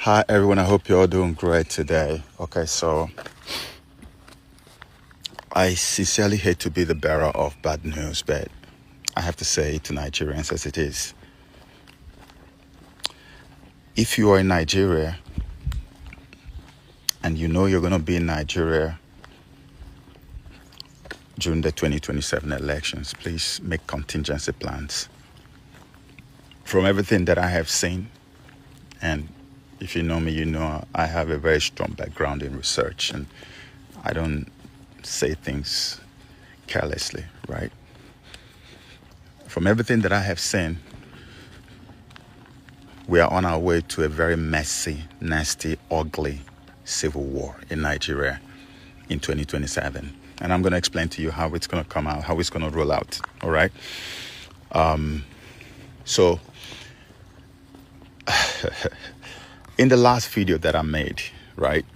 Hi everyone, I hope you're all doing great today. Okay, so I sincerely hate to be the bearer of bad news, but I have to say it to Nigerians as it is. If you are in Nigeria and you know you're going to be in Nigeria during the 2027 elections, please make contingency plans. From everything that I have seen, and if you know me, you know I have a very strong background in research and I don't say things carelessly, right? From everything that I have seen, we are on our way to a very messy, nasty, ugly civil war in Nigeria in 2027. And I'm going to explain to you how it's going to come out, how it's going to roll out, all right? So, in the last video that I made, right,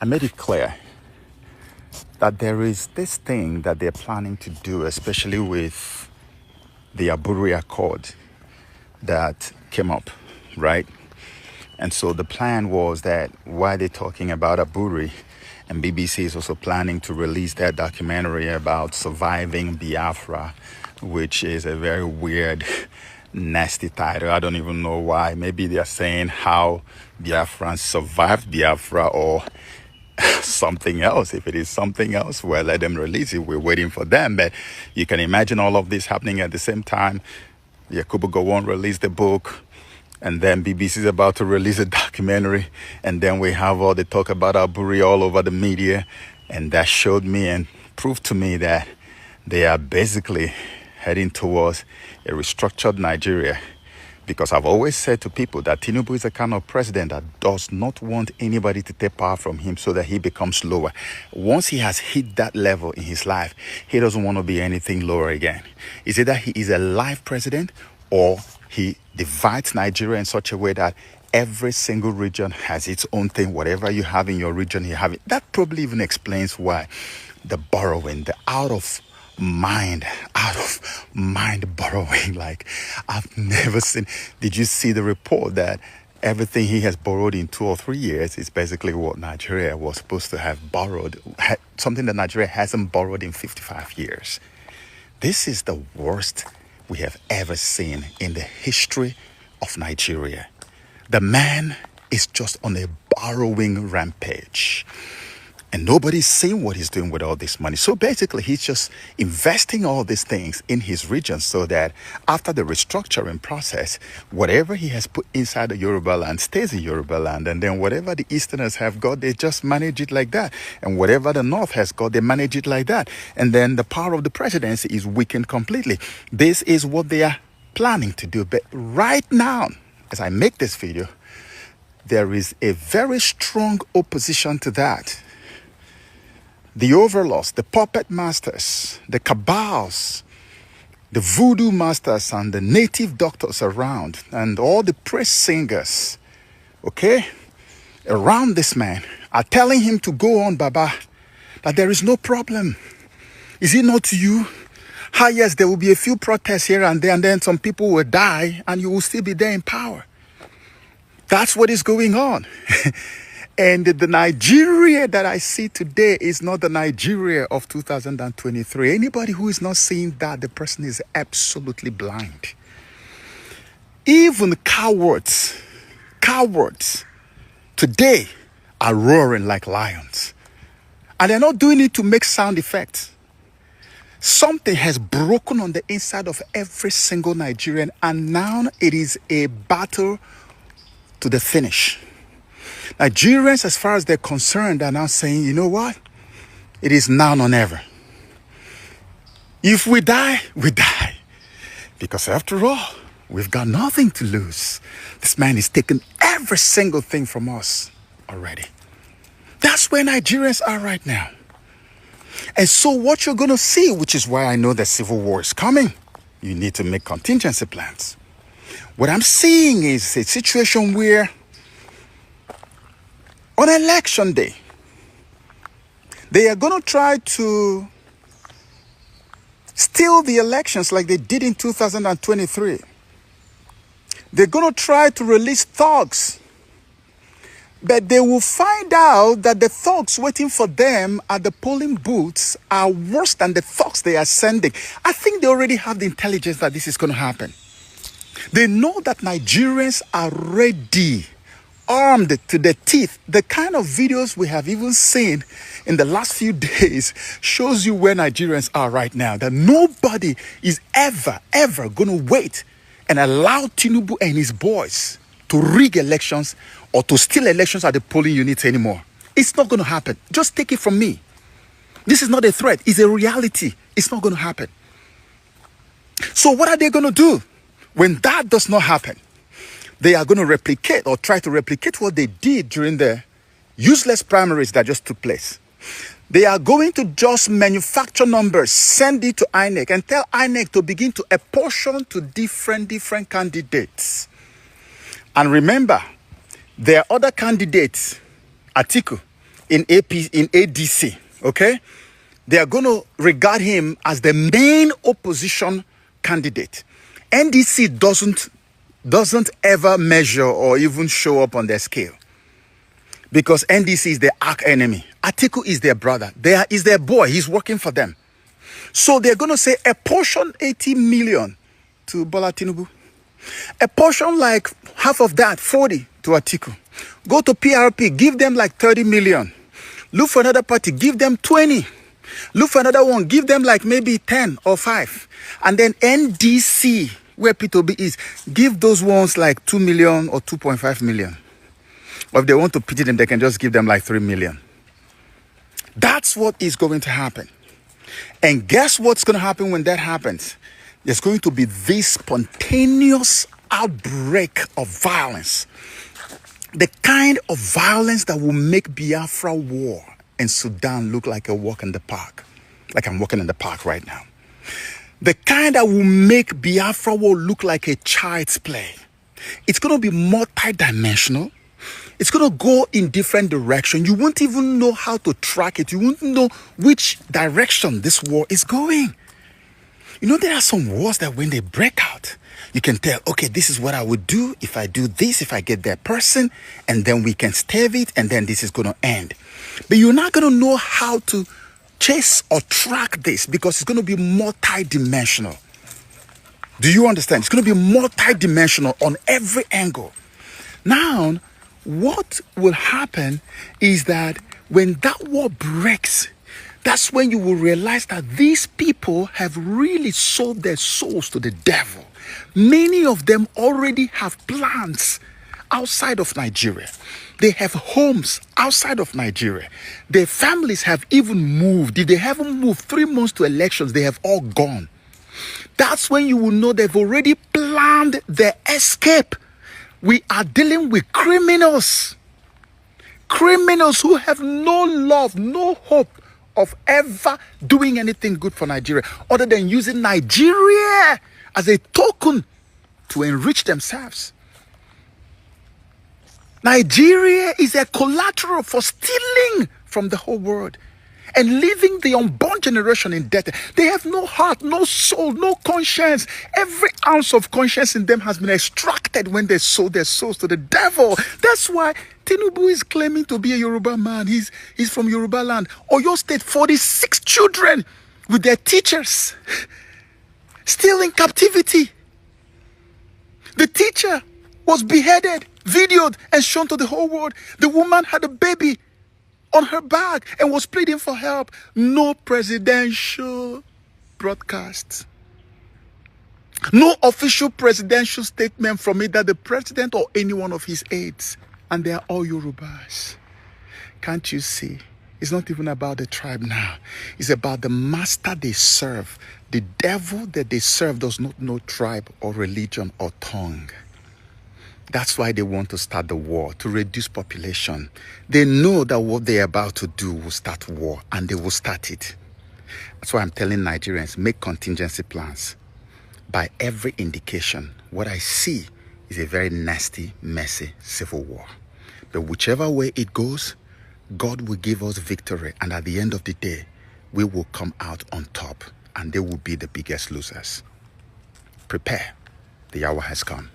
I made it clear that there is this thing that they're planning to do, especially with the Aburi Accord that came up, right? And so the plan was that while they're talking about Aburi, and BBC is also planning to release their documentary about surviving Biafra, which is a very weird, nasty title. I don't even know why. Maybe they're saying how Biafrans survived Biafra or something else. If it is something else, well, let them release it. We're waiting for them. But you can imagine all of this happening at the same time. Yakubu Gowon released the book, and then BBC is about to release a documentary, and then we have all the talk about Aburi all over the media, and that showed me and proved to me that they are basically heading towards a restructured Nigeria. Because I've always said to people that Tinubu is the kind of president that does not want anybody to take power from him so that he becomes lower. Once he has hit that level in his life, he doesn't want to be anything lower again. Is it that he is a live president, or he divides Nigeria in such a way that every single region has its own thing? Whatever you have in your region, you have it. That probably even explains why the borrowing, the out of mind borrowing, like I've never seen. Did you see the report that everything he has borrowed in 2 or 3 years is basically what Nigeria was supposed to have borrowed, something that Nigeria hasn't borrowed in 55 years. This is the worst we have ever seen in the history of Nigeria. The man is just on a borrowing rampage. And nobody's seeing what he's doing with all this money. So basically, he's just investing all these things in his region so that after the restructuring process, whatever he has put inside the Yoruba land stays in Yoruba land. And then whatever the Easterners have got, they just manage it like that. And whatever the North has got, they manage it like that. And then the power of the presidency is weakened completely. This is what they are planning to do. But right now, as I make this video, there is a very strong opposition to that. The overlords, the puppet masters, the cabals, the voodoo masters, and the native doctors around, and all the praise singers, okay, around this man are telling him to go on, Baba, that there is no problem. Is it not you? Yes, there will be a few protests here and there, and then some people will die, and you will still be there in power. That's what is going on. And the Nigeria that I see today is not the Nigeria of 2023. Anybody who is not seeing that, the person is absolutely blind. Even cowards today are roaring like lions. And they're not doing it to make sound effects. Something has broken on the inside of every single Nigerian, and now it is a battle to the finish. Nigerians, as far as they're concerned, are now saying, you know what? It is now or never. If we die, we die. Because after all, we've got nothing to lose. This man is taking every single thing from us already. That's where Nigerians are right now. And so what you're going to see, which is why I know that civil war is coming, you need to make contingency plans. What I'm seeing is a situation where on election day, they are going to try to steal the elections like they did in 2023. They're going to try to release thugs. But they will find out that the thugs waiting for them at the polling booths are worse than the thugs they are sending. I think they already have the intelligence that this is going to happen. They know that Nigerians are ready, armed to the teeth. The kind of videos we have even seen in the last few days shows you where Nigerians are right now. That nobody is ever going to wait and allow Tinubu and his boys to rig elections or to steal elections at the polling units anymore. It's not going to happen. Just take it from me. This is not a threat. It's a reality. It's not going to happen. So what are they going to do? When that does not happen, they are going to replicate or try to replicate what they did during the useless primaries that just took place. They are going to just manufacture numbers, send it to INEC, and tell INEC to begin to apportion to different candidates. And remember, there are other candidates, Atiku, in ADC, okay? They are going to regard him as the main opposition candidate. NDC doesn't ever measure or even show up on their scale. Because NDC is their arch enemy. Atiku is their brother. Is their boy. He's working for them. So they're going to say apportion 80 million to Bola Tinubu. Apportion like half of that, 40 to Atiku. Go to PRP, give them like 30 million. Look for another party, give them 20. Look for another one, give them like maybe 10 or 5. And then NDC, where P2B is, give those ones like 2 million or 2.5 million. Or if they want to pity them, they can just give them like 3 million. That's what is going to happen. And guess what's going to happen when that happens? There's going to be this spontaneous outbreak of violence. The kind of violence that will make Biafra war and Sudan look like a walk in the park. Like I'm walking in the park right now. The kind that will make Biafra war look like a child's play. It's going to be multidimensional. It's going to go in different directions. You won't even know how to track it. You won't know which direction this war is going. You know, there are some wars that when they break out, you can tell, okay, this is what I would do if I do this, if I get that person, and then we can stave it, and then this is going to end. But you're not going to know how to chase or track this because it's going to be multidimensional. Do you understand? It's going to be multidimensional on every angle. Now, what will happen is that when that war breaks, that's when you will realize that these people have really sold their souls to the devil. Many of them already have plans outside of Nigeria. They have homes outside of Nigeria. Their families have even moved. If they haven't moved 3 months to elections, they have all gone. That's when you will know they've already planned their escape. We are dealing with criminals. Criminals who have no love, no hope of ever doing anything good for Nigeria other than using Nigeria as a token to enrich themselves. Nigeria is a collateral for stealing from the whole world and leaving the unborn generation in debt. They have no heart, no soul, no conscience. Every ounce of conscience in them has been extracted when they sold their souls to the devil. That's why Tinubu is claiming to be a Yoruba man. He's from Yoruba land. Oyo State, 46 children with their teachers still in captivity. The teacher was beheaded, videoed, and shown to the whole world. The woman had a baby on her back and was pleading for help. No presidential broadcasts. No official presidential statement from either the president or any one of his aides. And they are all Yorubas. Can't you see? It's not even about the tribe now. It's about the master they serve. The devil that they serve does not know tribe or religion or tongue. That's why they want to start the war, to reduce population. They know that what they're about to do will start war, and they will start it. That's why I'm telling Nigerians, make contingency plans. By every indication, what I see is a very nasty, messy civil war. But whichever way it goes, God will give us victory, and at the end of the day, we will come out on top, and they will be the biggest losers. Prepare. The hour has come.